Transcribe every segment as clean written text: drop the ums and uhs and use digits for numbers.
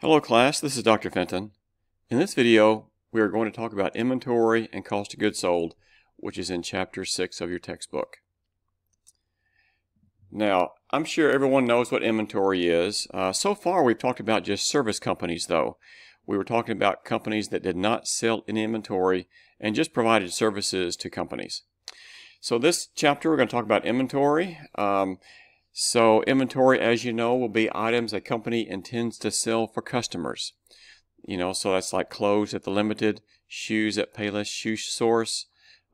Hello class, this is Dr. Fenton. In this video, we are going to talk about inventory and cost of goods sold, which is in Chapter 6 of your textbook. Now, I'm sure everyone knows what inventory is. So far, we've talked about just service companies, though. We were talking about companies that did not sell any inventory and just provided services to companies. So this chapter, we're going to talk about inventory. So inventory, as you know, will be items a company intends to sell for customers. So that's like clothes at the Limited, shoes at Payless Shoe Source,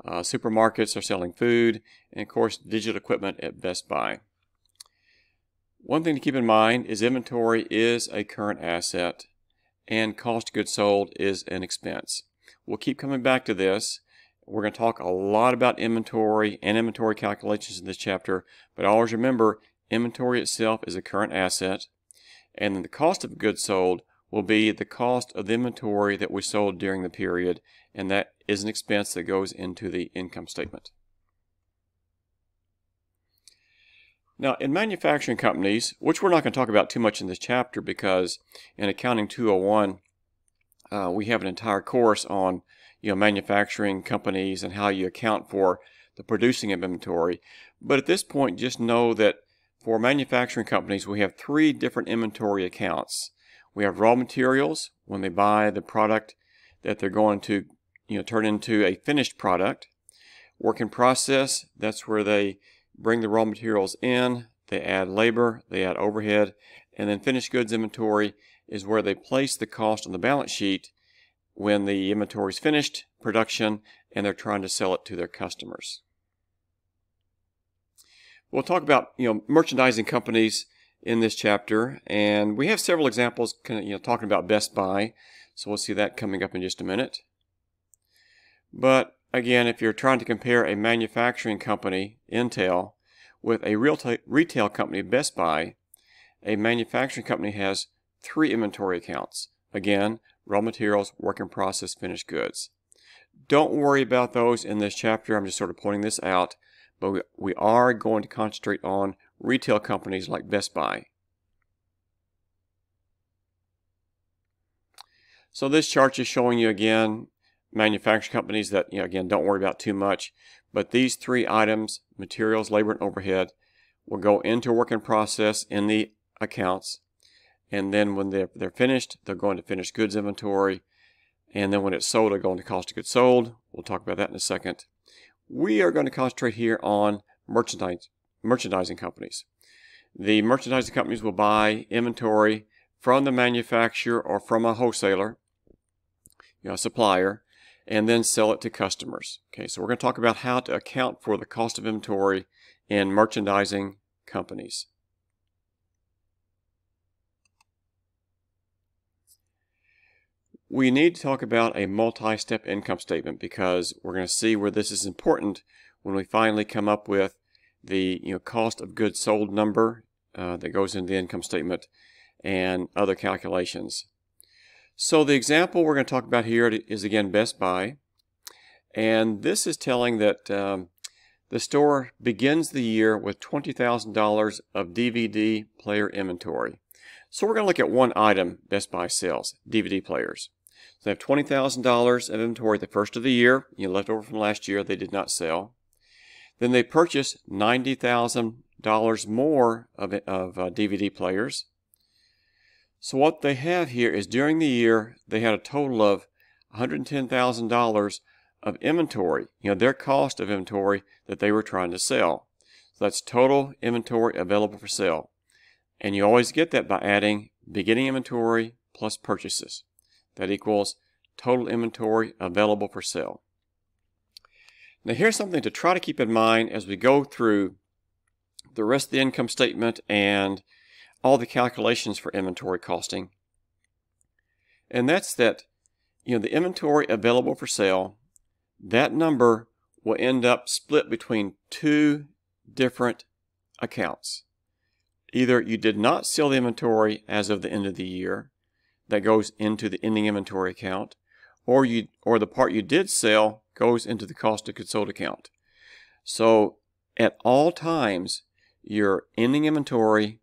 supermarkets are selling food, and of course digital equipment at Best Buy. One thing to keep in mind is inventory is a current asset and cost of goods sold is an expense. We'll keep coming back to this. We're going to talk a lot about inventory and inventory calculations in this chapter, but always remember inventory itself is a current asset, and then the cost of goods sold will be the cost of the inventory that we sold during the period, and that is an expense that goes into the income statement. Now, in manufacturing companies, which we're not going to talk about too much in this chapter because in Accounting 201 we have an entire course on manufacturing companies and how you account for the producing of inventory. But at this point, just know that for manufacturing companies, we have three different inventory accounts. We have raw materials, when they buy the product that they're going to turn into a finished product. Work in process, that's where they bring the raw materials in, they add labor, they add overhead, and then finished goods inventory is where they place the cost on the balance sheet when the inventory is finished production and they're trying to sell it to their customers. We'll talk about merchandising companies in this chapter, and we have several examples talking about Best Buy, so we'll see that coming up in just a minute. But again, if you're trying to compare a manufacturing company, Intel, with a retail company, Best Buy, a manufacturing company has three inventory accounts. Again, raw materials, work in process, finished goods. Don't worry about those in this chapter. I'm just sort of pointing this out. But we are going to concentrate on retail companies like Best Buy. So this chart is showing you again manufacturing companies that again don't worry about too much. But these three items, materials, labor, and overhead, will go into work in process in the accounts. And then when they're finished, they'll go into finished goods inventory. And then when it's sold, they'll go into cost of goods sold. We'll talk about that in a second. We are going to concentrate here on merchandising companies. The merchandising companies will buy inventory from the manufacturer or from a wholesaler, a supplier, and then sell it to customers. Okay, so we're going to talk about how to account for the cost of inventory in merchandising companies. We need to talk about a multi-step income statement because we're going to see where this is important when we finally come up with the cost of goods sold number that goes into the income statement and other calculations. So the example we're going to talk about here is again Best Buy, and this is telling that the store begins the year with $20,000 of DVD player inventory. So we're going to look at one item Best Buy sells, DVD players. So they have $20,000 of inventory at the first of the year, left over from last year they did not sell. Then they purchase $90,000 more of DVD players. So what they have here is during the year they had a total of $110,000 of inventory, their cost of inventory that they were trying to sell. So that's total inventory available for sale. And you always get that by adding beginning inventory plus purchases. That equals total inventory available for sale. Now here's something to try to keep in mind as we go through the rest of the income statement and all the calculations for inventory costing. And that's that, the inventory available for sale, that number will end up split between two different accounts. Either you did not sell the inventory as of the end of the year, that goes into the ending inventory account, or the part you did sell goes into the cost of goods sold account. So at all times, your ending inventory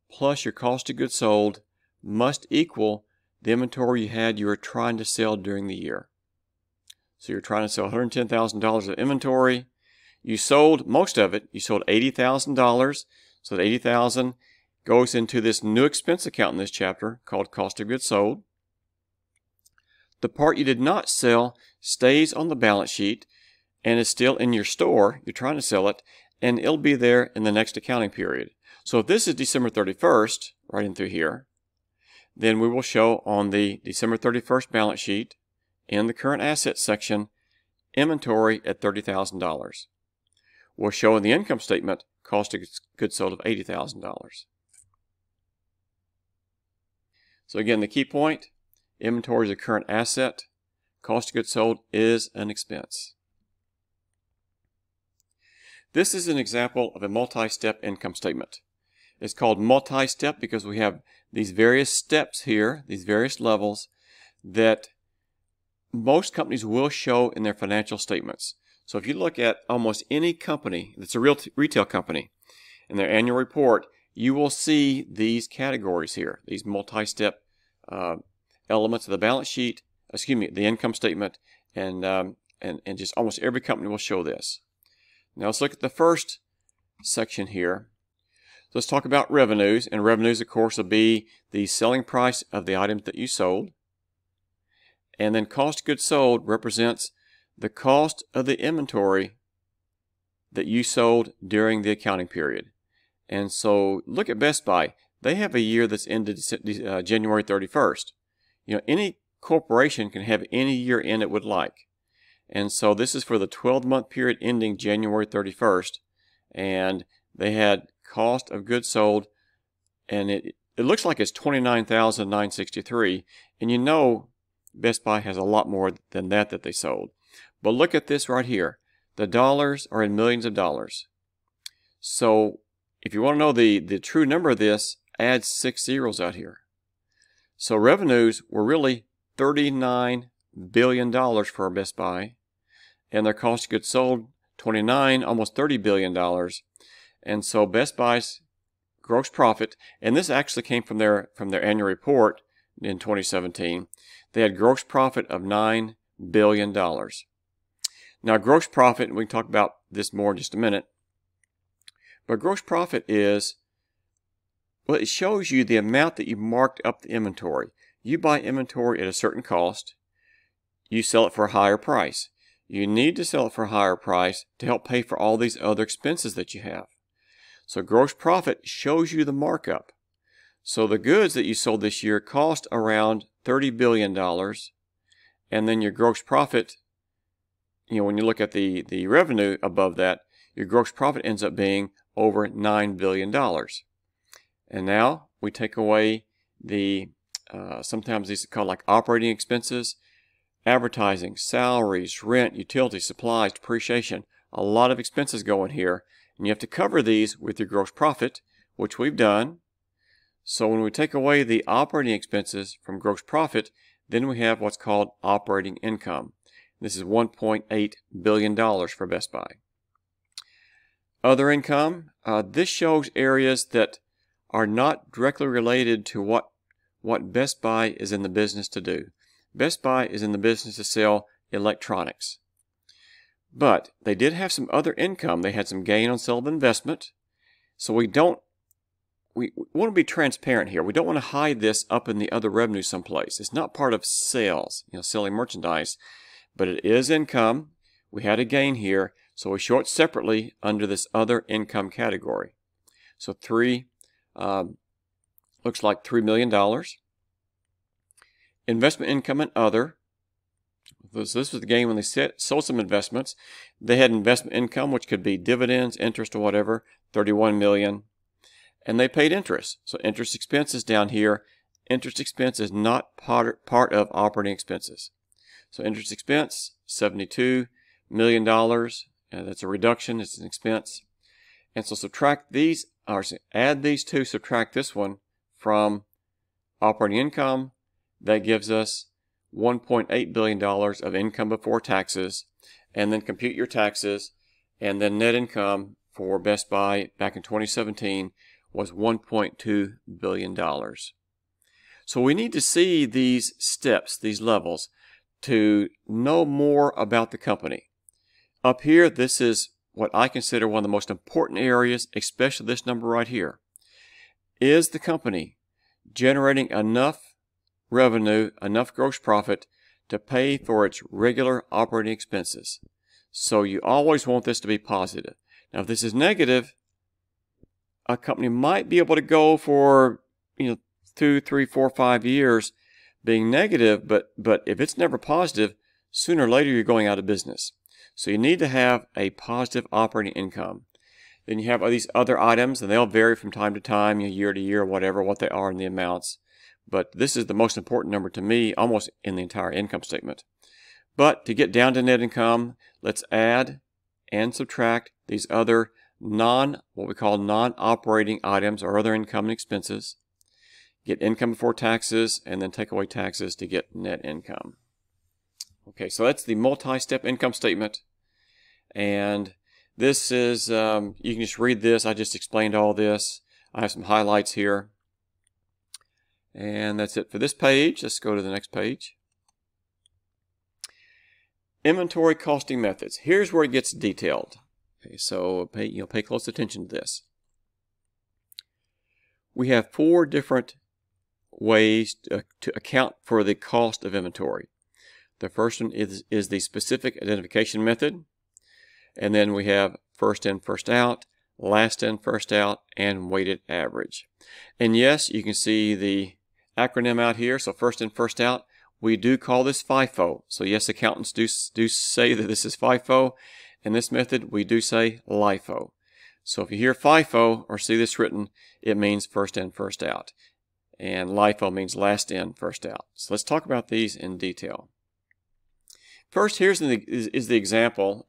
plus your cost of goods sold must equal the inventory you were trying to sell during the year. So you're trying to sell $110,000 of inventory. You sold most of it. You sold $80,000. So that $80,000 goes into this new expense account in this chapter called cost of goods sold. The part you did not sell stays on the balance sheet and is still in your store. You're trying to sell it, and it'll be there in the next accounting period. So if this is December 31st, right in through here, then we will show on the December 31st balance sheet in the current assets section inventory at $30,000. We'll show in the income statement cost of goods sold of $80,000. So again, the key point, inventory is a current asset. Cost of goods sold is an expense. This is an example of a multi-step income statement. It's called multi-step because we have these various steps here, these various levels that most companies will show in their financial statements. So if you look at almost any company that's a retail company in their annual report, you will see these categories here, these multi-step elements of the balance sheet, the income statement, and just almost every company will show this. Now let's look at the first section here. Let's talk about revenues, and revenues, of course, will be the selling price of the items that you sold. And then cost of goods sold represents the cost of the inventory that you sold during the accounting period. And so look at Best Buy. They have a year that's ended January 31st. You know, any corporation can have any year end it would like. And so this is for the 12-month period ending January 31st. And they had cost of goods sold, and it looks like it's $29,963. And you know Best Buy has a lot more than that they sold. But look at this right here. The dollars are in millions of dollars. So if you want to know the true number of this, add 6 zeros out here. So revenues were really $39 billion for Best Buy, and their cost of goods sold, almost $30 billion. And so Best Buy's gross profit, and this actually came from their annual report in 2017, they had gross profit of $9 billion. Now gross profit, and we can talk about this more in just a minute, but gross profit is, well, it shows you the amount that you marked up the inventory. You buy inventory at a certain cost, you sell it for a higher price. You need to sell it for a higher price to help pay for all these other expenses that you have. So gross profit shows you the markup. So the goods that you sold this year cost around $30 billion. And then your gross profit, you know, when you look at the revenue above that, your gross profit ends up being over $9 billion. And now we take away the, sometimes these are called like operating expenses, advertising, salaries, rent, utilities, supplies, depreciation. A lot of expenses go in here. And you have to cover these with your gross profit, which we've done. So when we take away the operating expenses from gross profit, then we have what's called operating income. This is $1.8 billion for Best Buy. Other income, this shows areas that are not directly related to what Best Buy is in the business to do. Best Buy is in the business to sell electronics. But they did have some other income. They had some gain on sale of investment. So we want to be transparent here. We don't want to hide this up in the other revenue someplace. It's not part of sales, selling merchandise, but it is income. We had a gain here, so we show it separately under this other income category. So looks like $3 million. Investment income and other. This was the gain when they sold some investments. They had investment income, which could be dividends, interest, or whatever, $31 million. And they paid interest. So interest expense is down here. Interest expense is not part of operating expenses. So interest expense, $72 million. That's a reduction. It's an expense. And so subtract these, or add these two, subtract this one from operating income. That gives us $1.8 billion of income before taxes, and then compute your taxes, and then net income for Best Buy back in 2017 was $1.2 billion. So we need to see these steps, these levels, to know more about the company. Up here, this is what I consider one of the most important areas, especially this number right here. Is the company generating enough revenue, enough gross profit to pay for its regular operating expenses? So you always want this to be positive. Now, if this is negative, a company might be able to go for 2, 3, 4, 5 years being negative, but if it's never positive, sooner or later you're going out of business. So you need to have a positive operating income. Then you have these other items, and they'll vary from time to time, year to year, whatever, what they are in the amounts. But this is the most important number to me, almost in the entire income statement. But to get down to net income, let's add and subtract these other what we call non-operating items or other income and expenses. Get income before taxes, and then take away taxes to get net income. Okay, so that's the multi-step income statement. And this is, you can just read this. I just explained all this. I have some highlights here. And that's it for this page. Let's go to the next page. Inventory costing methods. Here's where it gets detailed. Okay, so pay close attention to this. We have 4 different ways to account for the cost of inventory. The first one is the specific identification method. And then we have first in, first out, last in, first out, and weighted average. And yes, you can see the acronym out here. So first in, first out. We do call this FIFO. So yes, accountants do say that this is FIFO. In this method, we do say LIFO. So if you hear FIFO or see this written, it means first in, first out. And LIFO means last in, first out. So let's talk about these in detail. First, here's is the example.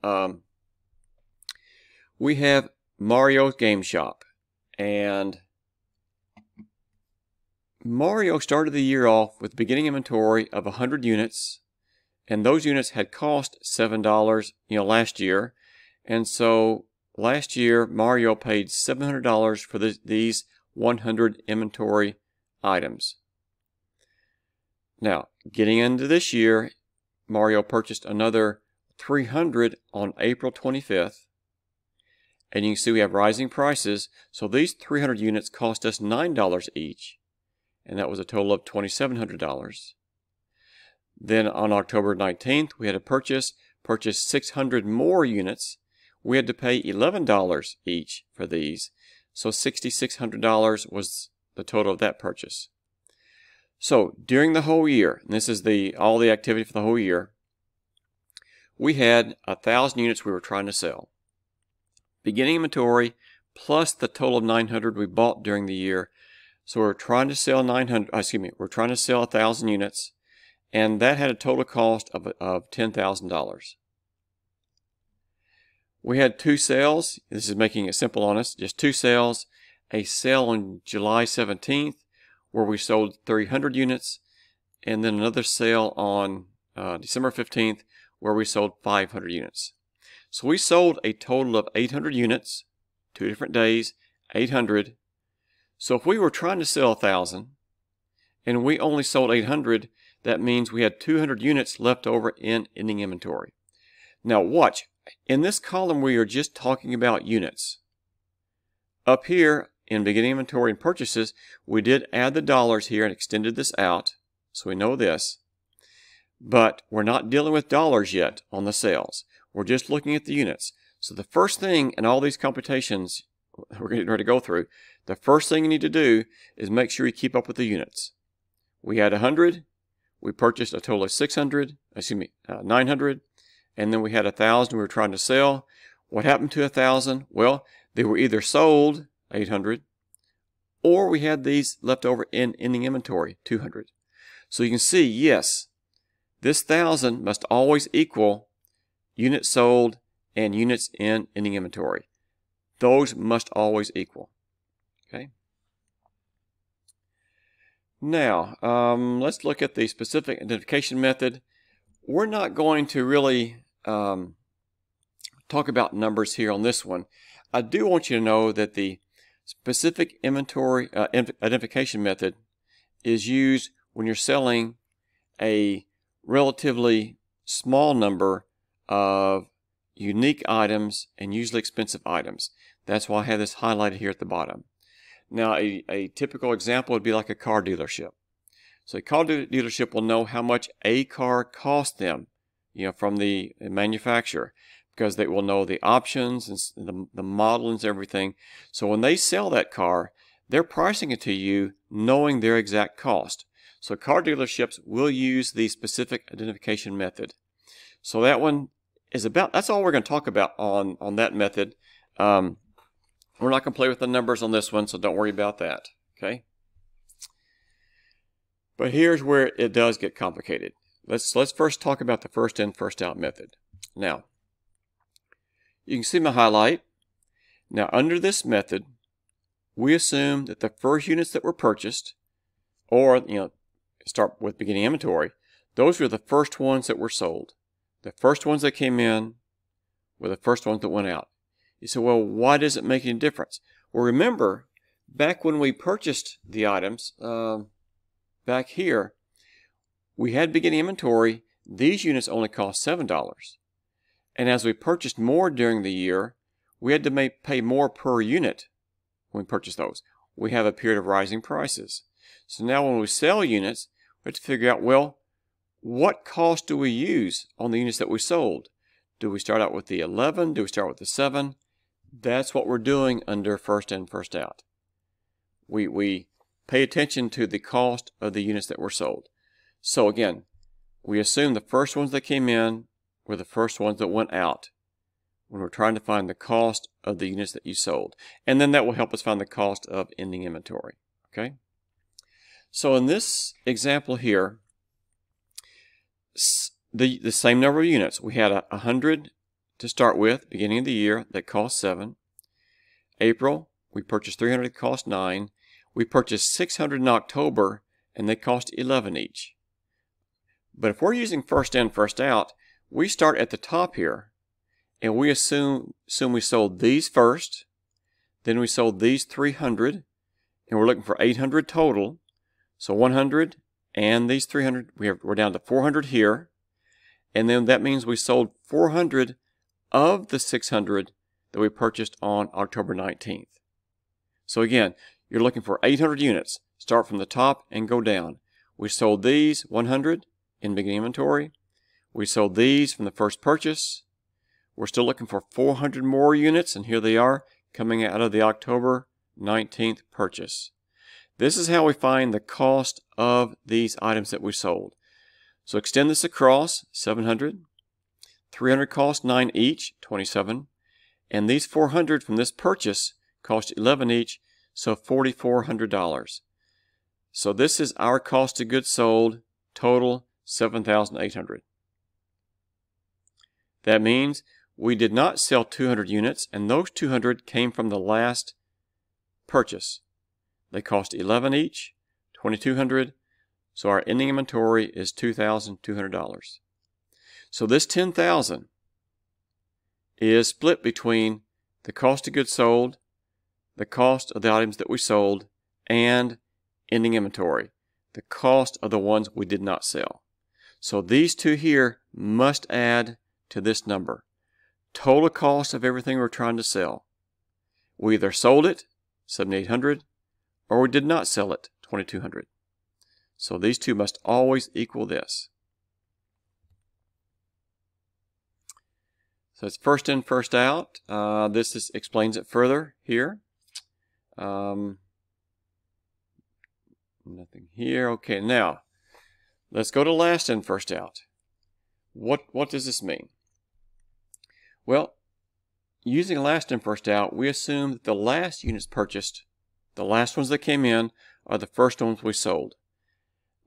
We have Mario's Game Shop. And Mario started the year off with beginning inventory of 100 units, and those units had cost $7, last year. And so last year Mario paid $700 for these 100 inventory items. Now, getting into this year, Mario purchased another 300 on April 25th. And you can see we have rising prices. So these 300 units cost us $9 each. And that was a total of $2,700. Then on October 19th, we had to purchase 600 more units. We had to pay $11 each for these. So $6,600 was the total of that purchase. So during the whole year, and this is all the activity for the whole year, we had 1,000 units we were trying to sell. Beginning inventory plus the total of 900 we bought during the year. So we're trying to sell 1,000 units, and that had a total cost of $10,000. We had 2 sales. This is making it simple on us. Just 2 sales. A sale on July 17th where we sold 300 units, and then another sale on December 15th where we sold 500 units. So we sold a total of 800 units, 2 different days, 800. So if we were trying to sell 1,000 and we only sold 800, that means we had 200 units left over in ending inventory. Now watch, in this column we are just talking about units. Up here in beginning inventory and purchases, we did add the dollars here and extended this out, so we know this. But we're not dealing with dollars yet on the sales. We're just looking at the units. So the first thing in all these computations we're getting ready to go through, the first thing you need to do is make sure you keep up with the units. We had 100, we purchased a total of 900, and then we had 1,000 we were trying to sell. What happened to 1,000? Well, they were either sold, 800, or we had these left over in ending inventory, 200. So you can see, yes, this 1,000 must always equal units sold and units in ending inventory. Those must always equal. Okay. Now, let's look at the specific identification method. We're not going to really talk about numbers here on this one. I do want you to know that the specific inventory identification method is used when you're selling a relatively small number of unique items and usually expensive items. That's why I have this highlighted here at the bottom. Now, a typical example would be like a car dealership. So a car dealership will know how much a car cost them, from the manufacturer, because they will know the options and the model and everything. So when they sell that car, they're pricing it to you knowing their exact cost. So car dealerships will use the specific identification method. So that one is that's all we're going to talk about on that method. We're not going to play with the numbers on this one, so don't worry about that. Okay. But here's where it does get complicated. Let's first talk about the first in, first out method. Now, you can see my highlight. Now, under this method, we assume that the first units that were purchased, or start with beginning inventory, those were the first ones that were sold. The first ones that came in were the first ones that went out. You say, well, why does it make any difference? Well, remember, back when we purchased the items, back here, we had beginning inventory. These units only cost $7. And as we purchased more during the year, we had to pay more per unit when we purchased those. We have a period of rising prices. So now when we sell units, we have to figure out, well, what cost do we use on the units that we sold? Do we start out with the 11? Do we start with the 7? That's what we're doing under first in, first out. We pay attention to the cost of the units that were sold. So again, we assume the first ones that came in were the first ones that went out when we're trying to find the cost of the units that you sold. And then that will help us find the cost of ending inventory. Okay? So in this example here, the same number of units. We had 100 to start with, beginning of the year, that cost 7. April, we purchased 300 that cost 9. We purchased 600 in October, and they cost 11 each. But if we're using first in, first out, we start at the top here, and we assume we sold these first, then we sold these 300, and we're looking for 800 total. So 100 and these 300, we're down to 400 here, and then that means we sold 400 of the 600 that we purchased on October 19th. So again, you're looking for 800 units. Start from the top and go down. We sold these 100 in beginning inventory. We sold these from the first purchase. We're still looking for 400 more units, and here they are coming out of the October 19th purchase. This is how we find the cost of these items that we sold. So extend this across, 700. 300 cost 9 each, 27. And these 400 from this purchase cost 11 each, so $4,400. So this is our cost of goods sold, total $7,800. That means we did not sell 200 units, and those 200 came from the last purchase. They cost 11 each, $2,200, so our ending inventory is $2,200. So this $10,000 is split between the cost of goods sold, the cost of the items that we sold, and ending inventory, the cost of the ones we did not sell. So these two here must add to this number. Total cost of everything we're trying to sell. We either sold it, $7,800, or we did not sell it, $2,200. So these two must always equal this. So it's first in, first out. This explains it further here. Nothing here. Okay, now let's go to last in, first out. What does this mean? Well, using last in, first out, we assume that the last units purchased, the last ones that came in, are the first ones we sold.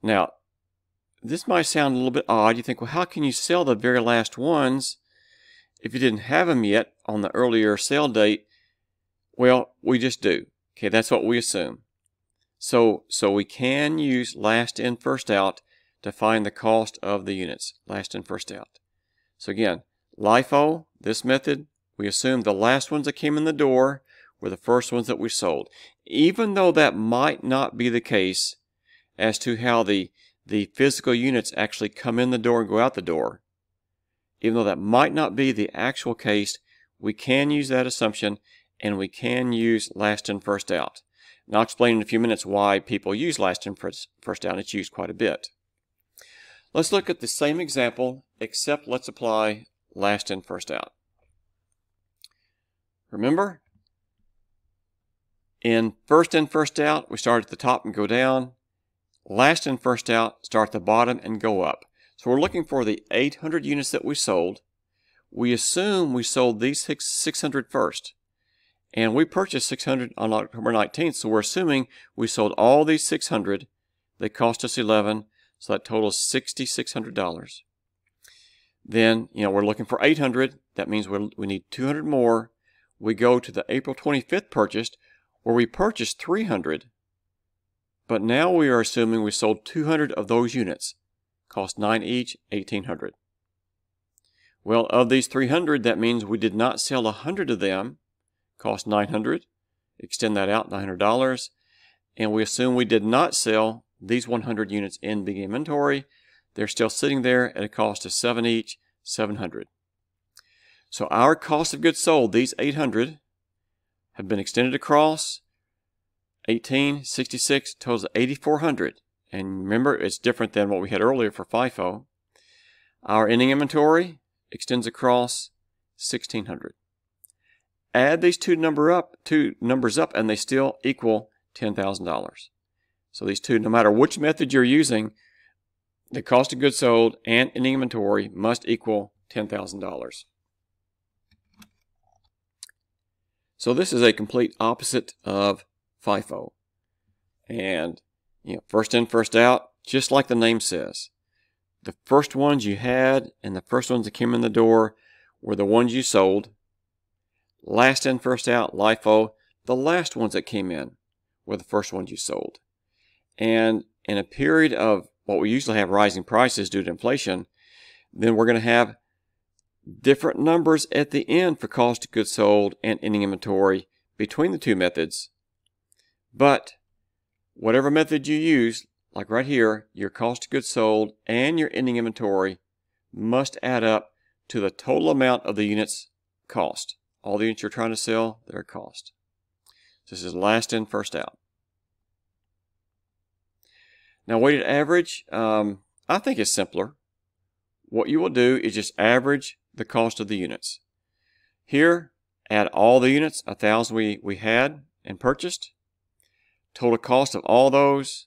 Now, this might sound a little bit odd. You think, well, how can you sell the very last ones if you didn't have them yet on the earlier sale date? Well, we just do. Okay, that's what we assume. So we can use last in, first out to find the cost of the units, last in, first out. So again, LIFO, this method, we assume the last ones that came in the door were the first ones that we sold. Even though that might not be the case, as to how the physical units actually come in the door and go out the door, even though that might not be the actual case, we can use that assumption, and we can use last in, first out. And I'll explain in a few minutes why people use last in, first out. It's used quite a bit. Let's look at the same example, except let's apply last in, first out. Remember, in, first out, we start at the top and go down. Last in, first out, start at the bottom and go up. So we're looking for the 800 units that we sold. We assume we sold these 600 first. And we purchased 600 on October 19th, so we're assuming we sold all these 600. They cost us 11, so that totals $6,600. Then, we're looking for 800. That means we need 200 more. We go to the April 25th purchase, where we purchased 300. But now we are assuming we sold 200 of those units. Cost 9 each, 1,800. Well, of these 300, that means we did not sell 100 of them. Cost 900. Extend that out, $900. And we assume we did not sell these 100 units in big inventory. They're still sitting there at a cost of 7 each, 700. So our cost of goods sold, these 800, have been extended across. 18, 66, totals 8,400. And remember, it's different than what we had earlier for FIFO. Our ending inventory extends across 1,600. Add these two numbers up, and they still equal $10,000. So these two, no matter which method you're using, the cost of goods sold and ending inventory must equal $10,000. So this is a complete opposite of FIFO. And first in, first out, just like the name says. The first ones you had and the first ones that came in the door were the ones you sold. Last in, first out, LIFO, the last ones that came in were the first ones you sold. And in a period of what we usually have rising prices due to inflation, then we're going to have different numbers at the end for cost of goods sold and ending inventory between the two methods. But whatever method you use, like right here, your cost of goods sold and your ending inventory must add up to the total amount of the units cost. All the units you're trying to sell, their cost. This is last in, first out. Now, weighted average, I think is simpler. What you will do is just average the cost of the units. Here, add all the units, 1,000 we had and purchased. Total cost of all those,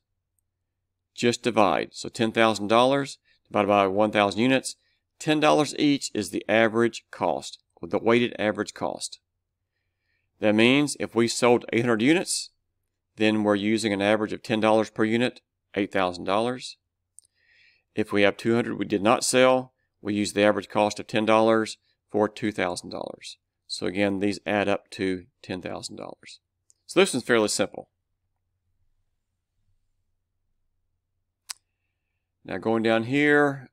just divide. So $10,000 divided by 1,000 units. $10 each is the average cost, or the weighted average cost. That means if we sold 800 units, then we're using an average of $10 per unit, $8,000. If we have 200 we did not sell, we use the average cost of $10 for $2,000. So again, these add up to $10,000. So this one's fairly simple. Now going down here,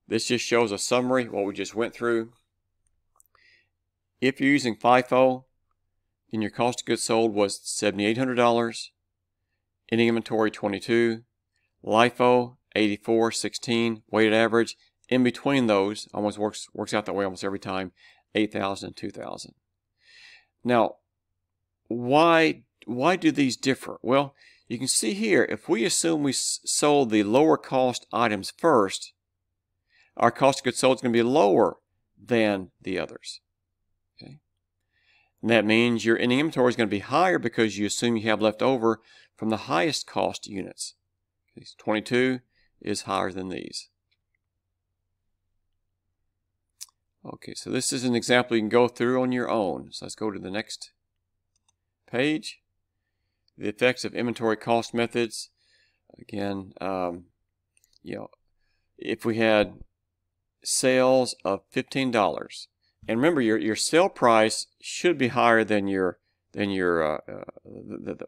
this just shows a summary of what we just went through. If you're using FIFO, then your cost of goods sold was $7,800, ending inventory $22,000, LIFO $84,16, weighted average. In between those, almost works out that way almost every time, $8,000 and $2,000. Now, why do these differ? Well, you can see here, if we assume we sold the lower cost items first, our cost of goods sold is going to be lower than the others. Okay? And that means your ending inventory is going to be higher because you assume you have left over from the highest cost units. Okay, so 22 is higher than these. Okay, so this is an example you can go through on your own. So let's go to the next page. The effects of inventory cost methods. Again, if we had sales of $15, and remember your sale price should be higher than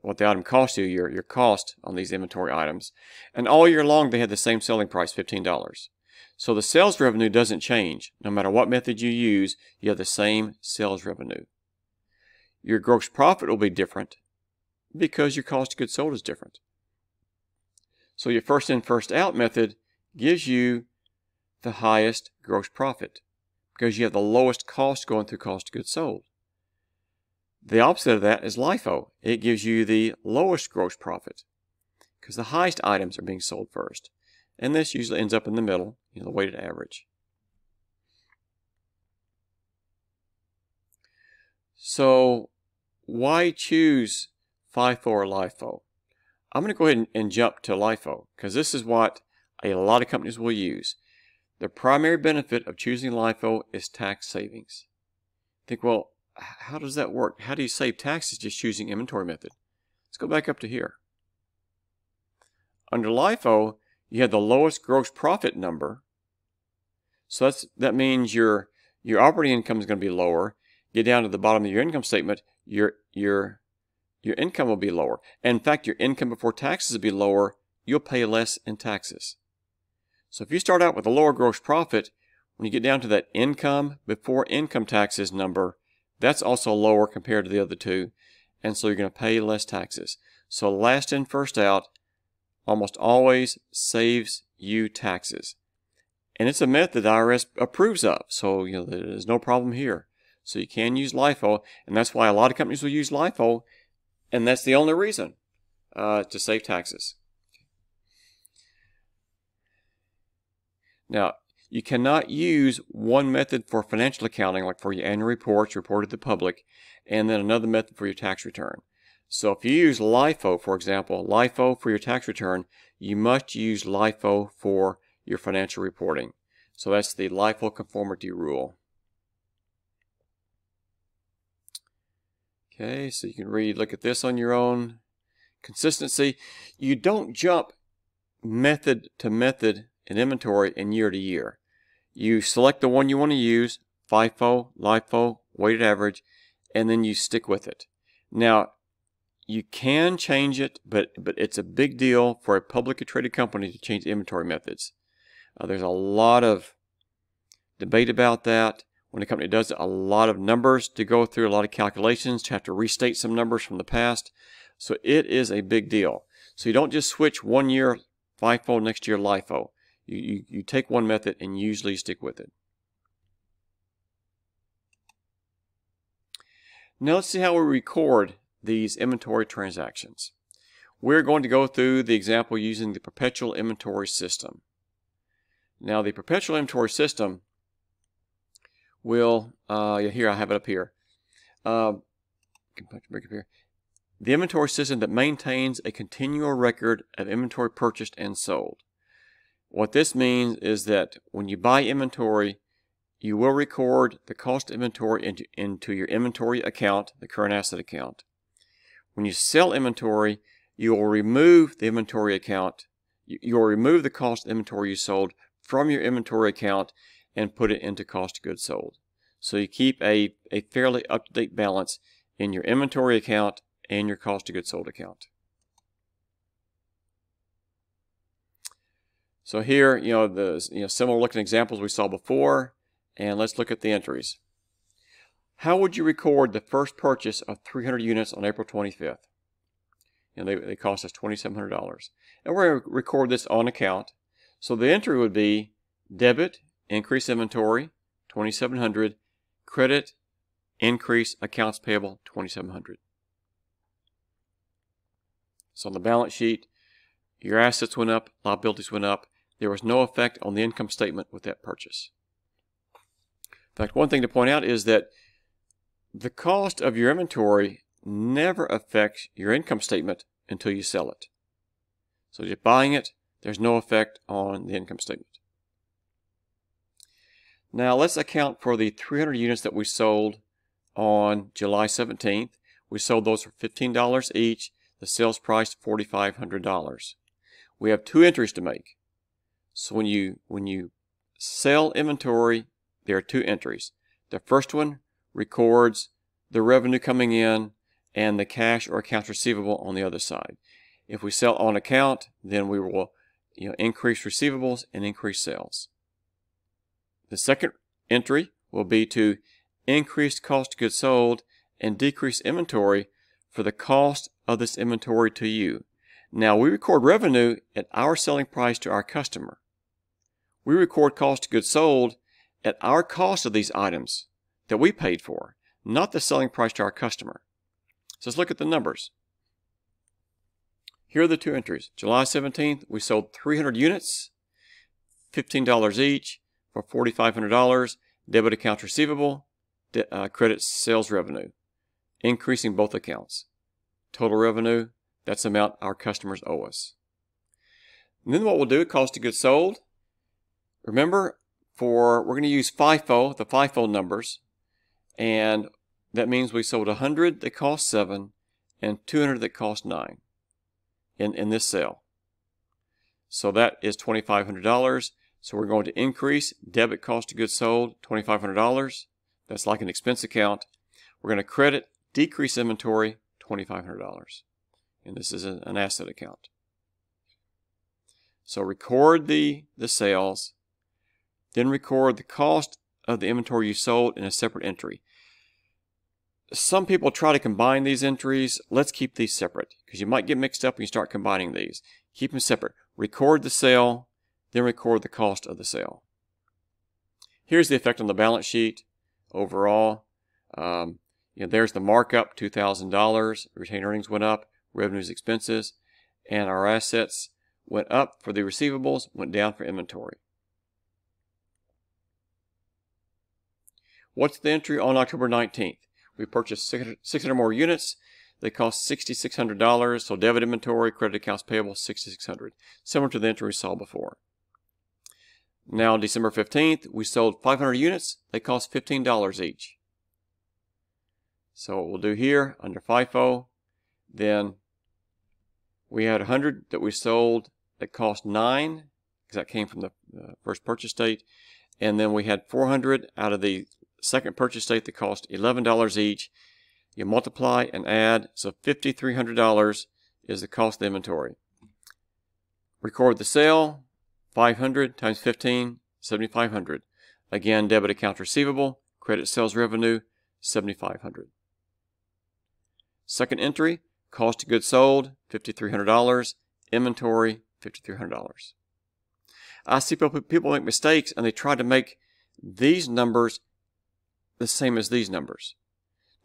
what the item cost you, your cost on these inventory items. And all year long they had the same selling price, $15. So the sales revenue doesn't change. No matter what method you use, you have the same sales revenue. Your gross profit will be different because your cost of goods sold is different. So your first in, first out method gives you the highest gross profit because you have the lowest cost going through cost of goods sold. The opposite of that is LIFO. It gives you the lowest gross profit because the highest items are being sold first. And this usually ends up in the middle, the weighted average. So why choose FIFO or LIFO? I'm going to go ahead and jump to LIFO because this is what a lot of companies will use. The primary benefit of choosing LIFO is tax savings. Think, well, how does that work? How do you save taxes just choosing inventory method? Let's go back up to here. Under LIFO, you have the lowest gross profit number. So that means your operating income is going to be lower. Get down to the bottom of your income statement, your income will be lower. And in fact, your income before taxes will be lower. You'll pay less in taxes. So if you start out with a lower gross profit, when you get down to that income before income taxes number, that's also lower compared to the other two. And so you're going to pay less taxes. So last in, first out almost always saves you taxes. And it's a method the IRS approves of. So there's no problem here. So you can use LIFO, and that's why a lot of companies will use LIFO, and that's the only reason to save taxes. Now, you cannot use one method for financial accounting, like for your annual reports reported to the public, and then another method for your tax return. So if you use LIFO, for example, LIFO for your tax return, you must use LIFO for your financial reporting. So that's the LIFO conformity rule. Okay, so you can look at this on your own. Consistency. You don't jump method to method in inventory and year to year. You select the one you want to use, FIFO, LIFO, weighted average, and then you stick with it. Now, you can change it, but it's a big deal for a publicly traded company to change inventory methods. There's a lot of debate about that. When a company does it, a lot of numbers to go through, a lot of calculations, to have to restate some numbers from the past. So it is a big deal. So you don't just switch one year FIFO, next year LIFO. You take one method and usually stick with it. Now let's see how we record these inventory transactions. We're going to go through the example using the perpetual inventory system. Now the perpetual inventory system will, here I have it up here. The inventory system that maintains a continual record of inventory purchased and sold. What this means is that when you buy inventory, you will record the cost of inventory into your inventory account, the current asset account. When you sell inventory, you will remove the inventory account. You will remove the cost of inventory you sold from your inventory account and put it into cost of goods sold. So you keep a fairly up-to-date balance in your inventory account and your cost of goods sold account. So here, the similar looking examples we saw before, and let's look at the entries. How would you record the first purchase of 300 units on April 25th? They cost us $2,700. And we're going to record this on account. So the entry would be debit, increase inventory, $2,700, credit, increase accounts payable, $2,700. So on the balance sheet, your assets went up, liabilities went up. There was no effect on the income statement with that purchase. In fact, one thing to point out is that the cost of your inventory never affects your income statement until you sell it. So just buying it, there's no effect on the income statement. Now let's account for the 300 units that we sold on July 17th. We sold those for $15 each. The sales price $4,500. We have two entries to make. So when you sell inventory, there are two entries. The first one records the revenue coming in and the cash or accounts receivable on the other side. If we sell on account, then we will increase receivables and increase sales. The second entry will be to increase cost of goods sold and decrease inventory for the cost of this inventory to you. Now we record revenue at our selling price to our customer. We record cost of goods sold at our cost of these items that we paid for, not the selling price to our customer. So let's look at the numbers. Here are the two entries. July 17th, we sold 300 units, $15 each for $4,500. Debit accounts receivable, credit sales revenue, increasing both accounts. Total revenue, that's the amount our customers owe us. And then what we'll do, cost of goods sold. Remember, we're going to use FIFO, the FIFO numbers, and that means we sold 100 that cost 7 and 200 that cost 9 in this sale. So that is $2,500. So we're going to increase debit cost of goods sold, $2,500. That's like an expense account. We're going to credit decrease inventory, $2,500. And this is an asset account. So record the sales, then record the cost of the inventory you sold in a separate entry. Some people try to combine these entries. Let's keep these separate because you might get mixed up when you start combining these. Keep them separate. Record the sale, then record the cost of the sale. Here's the effect on the balance sheet overall. There's the markup, $2,000. Retained earnings went up, revenues, expenses, and our assets went up for the receivables, went down for inventory. What's the entry on October 19th? We purchased 600 more units. They cost $6,600. So debit inventory, credit accounts payable, $6,600. Similar to the entry we saw before. Now, December 15th, we sold 500 units. They cost $15 each. So what we'll do here under FIFO, then we had 100 that we sold that cost 9, because that came from the first purchase date. And then we had 400 out of the second purchase date that cost $11 each. You multiply and add, so $5,300 is the cost of the inventory. Record the sale, 500 times 15, 7,500. Again, debit accounts receivable, credit sales revenue, 7,500. Second entry, cost of goods sold, $5,300. Inventory, $5,300. I see people make mistakes and they try to make these numbers the same as these numbers.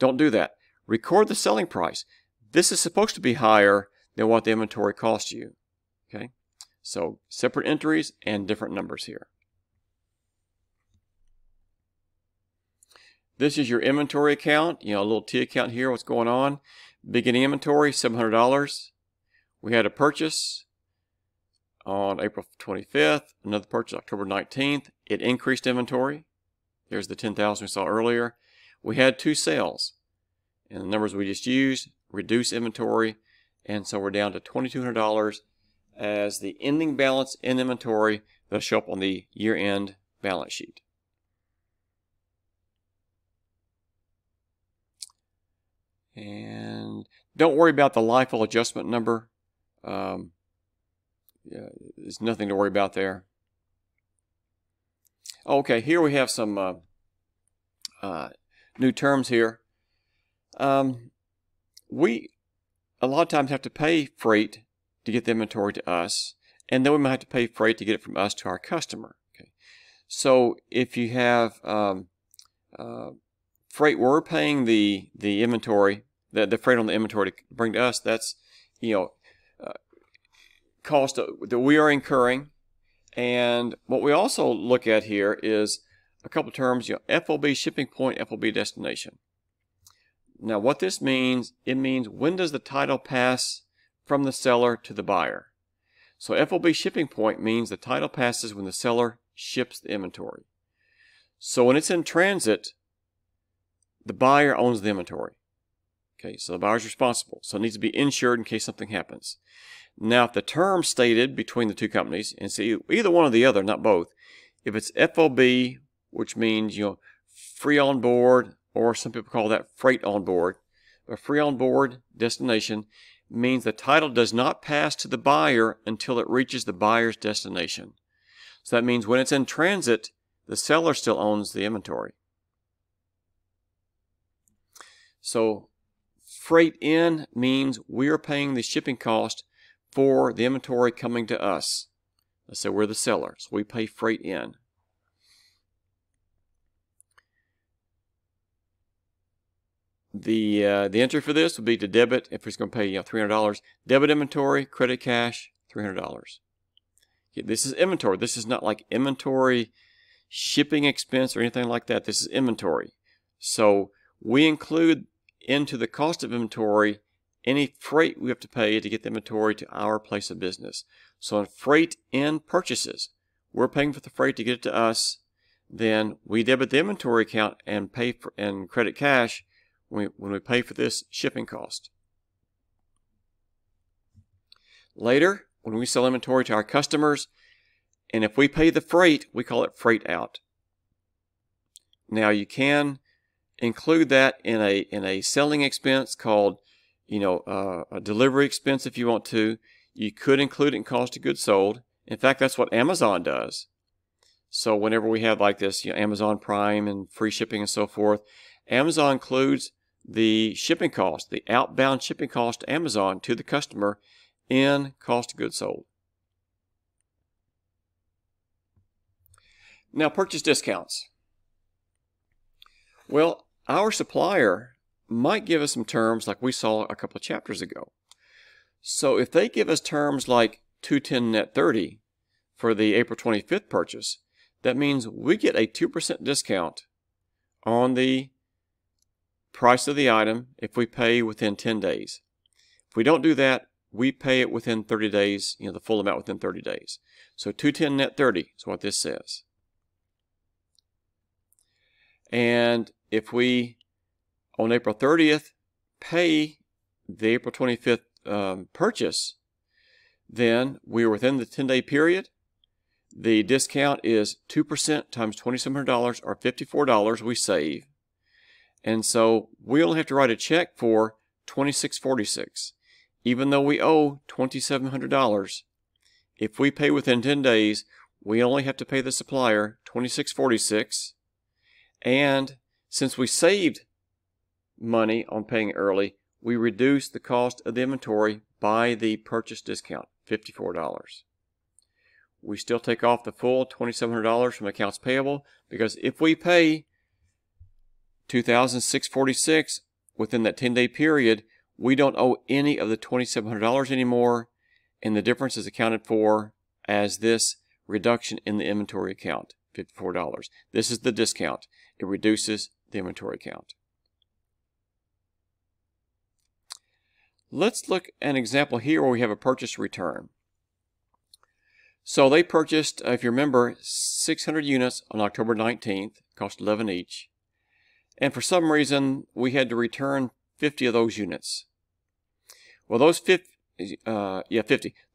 Don't do that. Record the selling price. This is supposed to be higher than what the inventory cost you. Okay? So separate entries and different numbers here. This is your inventory account. A little T account here, what's going on. Beginning inventory, $700. We had a purchase on April 25th, another purchase October 19th. It increased inventory. There's the 10,000 we saw earlier. We had 2 sales. And the numbers we just used, reduce inventory, and so we're down to $2,200 as the ending balance in inventory that'll show up on the year-end balance sheet. And don't worry about the LIFO adjustment number. There's nothing to worry about there. Okay, here we have some new terms here. We a lot of times have to pay freight to get the inventory to us, and then we might have to pay freight to get it from us to our customer. Okay, so if you have freight, we're paying the inventory, the freight on the inventory to bring to us. That's cost that we are incurring. And what we also look at here is a couple terms, FOB shipping point, FOB destination. Now what this means, it means when does the title pass from the seller to the buyer. So FOB shipping point means the title passes when the seller ships the inventory. So when it's in transit, the buyer owns the inventory. Okay, so the buyer's responsible. So it needs to be insured in case something happens. Now, if the term stated between the two companies, and see either one or the other, not both, if it's FOB, which means free on board, or some people call that freight on board, a free on board destination means the title does not pass to the buyer until it reaches the buyer's destination. So that means when it's in transit, the seller still owns the inventory. So freight in means we are paying the shipping cost for the inventory coming to us. Let's say we're the seller, so we pay freight in. The entry for this would be to debit, if it's going to pay $300, debit inventory, credit cash, $300. Okay, this is inventory. This is not like inventory shipping expense or anything like that. This is inventory. So we include into the cost of inventory any freight we have to pay to get the inventory to our place of business. So on freight in purchases, we're paying for the freight to get it to us. Then we debit the inventory account and pay for and credit cash when we pay for this shipping cost. Later, when we sell inventory to our customers, and if we pay the freight, we call it freight out. Now you can include that in a selling expense called, a delivery expense if you want to. You could include it in cost of goods sold. In fact, that's what Amazon does. So whenever we have like this, Amazon Prime and free shipping and so forth, Amazon includes the shipping cost, the outbound shipping cost to Amazon to the customer in cost of goods sold. Now, purchase discounts. Well, our supplier might give us some terms like we saw a couple of chapters ago. So if they give us terms like 210 net 30 for the April 25th purchase, that means we get a 2% discount on the price of the item if we pay within 10 days. If we don't do that, we pay it within 30 days, the full amount within 30 days. So 210 net 30 is what this says. And if we, on April 30th, pay the April 25th purchase, then we're within the 10-day period. The discount is 2% times $2,700 or $54 we save. And so we only have to write a check for $26.46. Even though we owe $2,700, if we pay within 10 days, we only have to pay the supplier $26.46. And since we saved money on paying early, we reduce the cost of the inventory by the purchase discount, $54. We still take off the full $2,700 from accounts payable, because if we pay $2,646 within that 10-day period, we don't owe any of the $2,700 anymore, and the difference is accounted for as this reduction in the inventory account, $54. This is the discount. It reduces the inventory account. Let's look at an example here where we have a purchase return. So they purchased, if you remember, 600 units on October 19th, cost $11 each. And for some reason, we had to return 50 of those units. Well, those 50.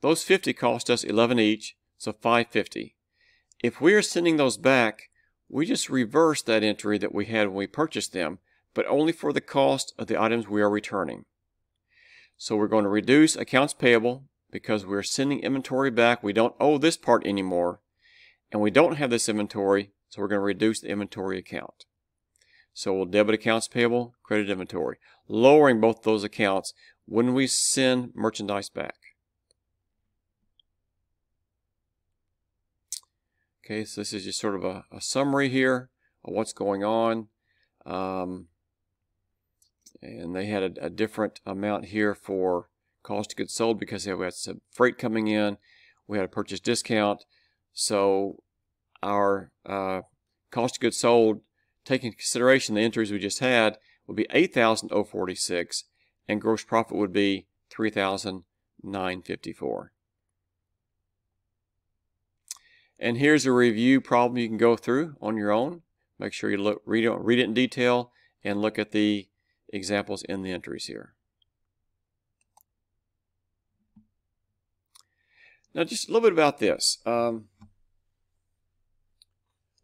Those 50 cost us $11 each, so $5.50. If we are sending those back, we just reverse that entry that we had when we purchased them, but only for the cost of the items we are returning. So we're going to reduce accounts payable because we're sending inventory back. We don't owe this part anymore, and we don't have this inventory, so we're going to reduce the inventory account. So we'll debit accounts payable, credit inventory, lowering both those accounts when we send merchandise back. Okay, so this is just sort of a summary here of what's going on. And they had a different amount here for cost of goods sold because we had some freight coming in. We had a purchase discount. So our cost of goods sold, taking into consideration the entries we just had, would be $8,046, and gross profit would be $3,954. And here's a review problem you can go through on your own. Make sure you read it in detail and look at the examples in the entries here. Now, just a little bit about this.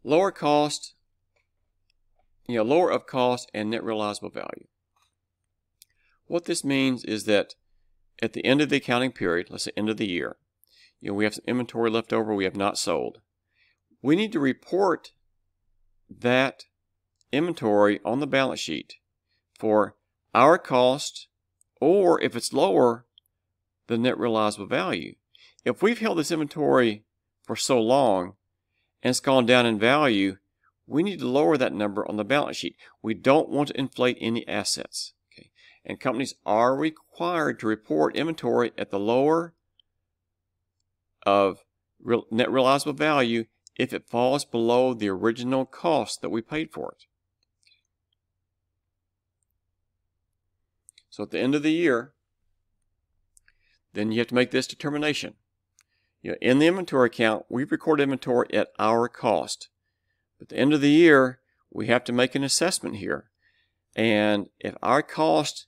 Lower cost, lower of cost and net realizable value. What this means is that at the end of the accounting period, let's say end of the year, we have some inventory left over we have not sold. We need to report that inventory on the balance sheet for our cost, or if it's lower the net realizable value. If we've held this inventory for so long and it's gone down in value, we need to lower that number on the balance sheet. We don't want to inflate any assets. Okay? And companies are required to report inventory at the lower of net realizable value if it falls below the original cost that we paid for it. So at the end of the year, then you have to make this determination. In the inventory account, we record inventory at our cost. At the end of the year, we have to make an assessment here. And if our cost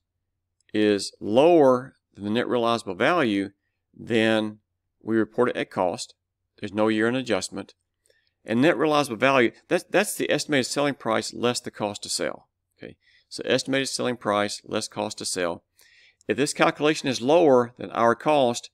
is lower than the net realizable value, then we report it at cost. There's no year-end adjustment. And net realizable value, that's the estimated selling price less the cost to sell. Okay, so estimated selling price less cost to sell. If this calculation is lower than our cost,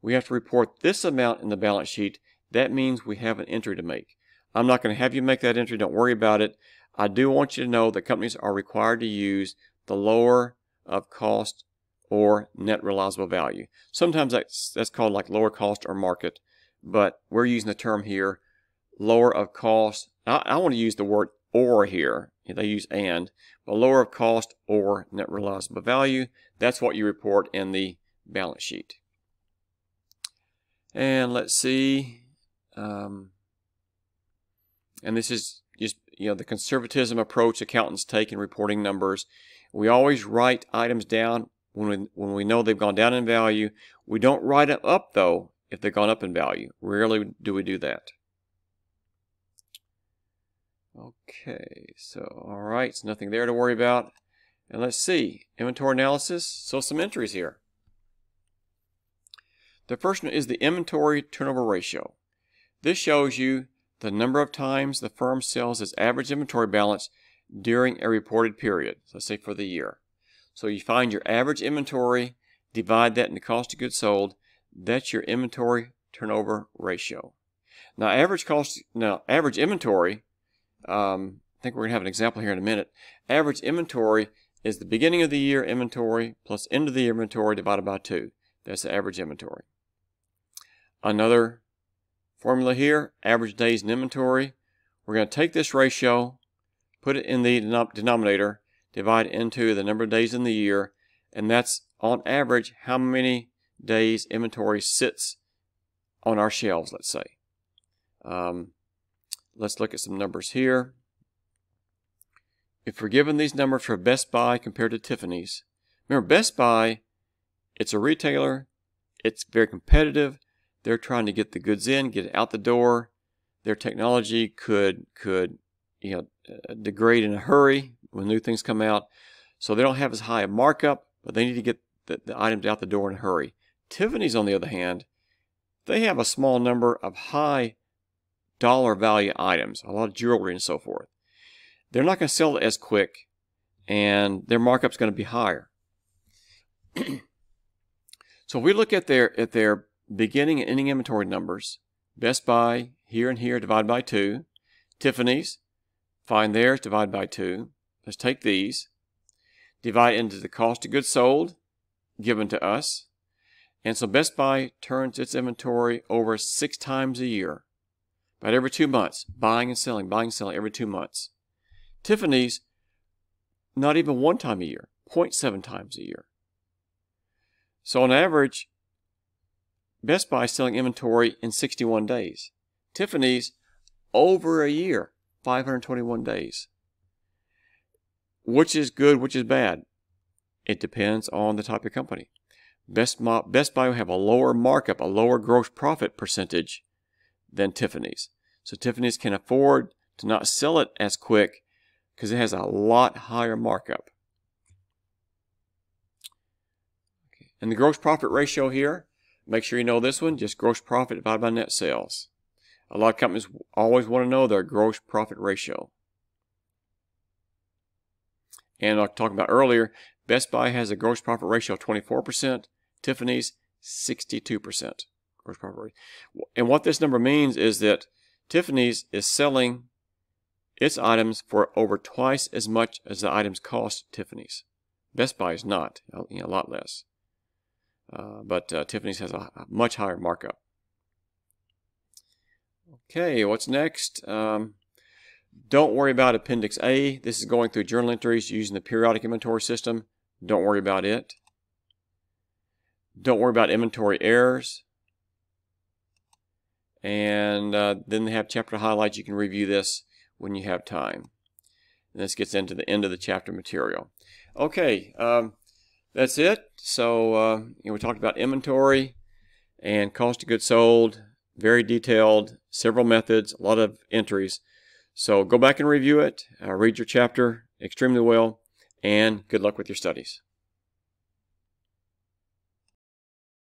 we have to report this amount in the balance sheet. That means we have an entry to make. I'm not going to have you make that entry. Don't worry about it. I do want you to know that companies are required to use the lower of cost or net realizable value. Sometimes that's called like lower cost or market, but we're using the term here, lower of cost. I want to use the word or here. They use and, but lower of cost or net realizable value. That's what you report in the balance sheet. And let's see. And this is just the conservatism approach accountants take in reporting numbers. We always write items down when we know they've gone down in value. We don't write them up though if they've gone up in value. Rarely do we do that. Okay, so all right, so nothing there to worry about. And let's see, inventory analysis. So some entries here. The first one is the inventory turnover ratio. This shows you the number of times the firm sells its average inventory balance during a reported period. So let's say for the year. So you find your average inventory, divide that into cost of goods sold. That's your inventory turnover ratio. Now average inventory, I think we're going to have an example here in a minute. Average inventory is the beginning of the year inventory plus end of the year inventory divided by 2. That's the average inventory. Another formula here, average days in inventory. We're going to take this ratio, put it in the denominator, divide into the number of days in the year, and that's on average how many days inventory sits on our shelves, let's say. Let's look at some numbers here. If we're given these numbers for Best Buy compared to Tiffany's, remember Best Buy, it's a retailer, it's very competitive. They're trying to get the goods in, get it out the door. Their technology could degrade in a hurry when new things come out. So they don't have as high a markup, but they need to get the items out the door in a hurry. Tiffany's, on the other hand, they have a small number of high dollar value items, a lot of jewelry and so forth. They're not going to sell it as quick, and their markup's going to be higher. So if we look at their beginning and ending inventory numbers, Best Buy here and here divide by 2, Tiffany's, find theirs, divide by 2. Let's take these, divide into the cost of goods sold given to us. And so Best Buy turns its inventory over 6 times a year, about every 2 months, buying and selling every 2 months. Tiffany's, not even 1 time a year, 0.7 times a year. So on average, Best Buy is selling inventory in 61 days. Tiffany's, over a year, 521 days. Which is good, which is bad? It depends on the type of company. Best Buy will have a lower markup, a lower gross profit percentage than Tiffany's. So Tiffany's can afford to not sell it as quick because it has a lot higher markup. Okay. And the gross profit ratio here, make sure you know this one, just gross profit divided by net sales. A lot of companies always want to know their gross profit ratio. And like I talked about earlier, Best Buy has a gross profit ratio of 24%, Tiffany's 62% gross profit rate. And what this number means is that Tiffany's is selling its items for over twice as much as the items cost Tiffany's. Best Buy is not, a lot less. but Tiffany's has a much higher markup. Okay, what's next? Don't worry about Appendix A. This is going through journal entries using the periodic inventory system. Don't worry about it. Don't worry about inventory errors. And then they have chapter highlights. You can review this when you have time. And this gets into the end of the chapter material. Okay, that's it. So we talked about inventory and cost of goods sold. Very detailed, several methods, a lot of entries. So go back and review it, read your chapter extremely well, and good luck with your studies.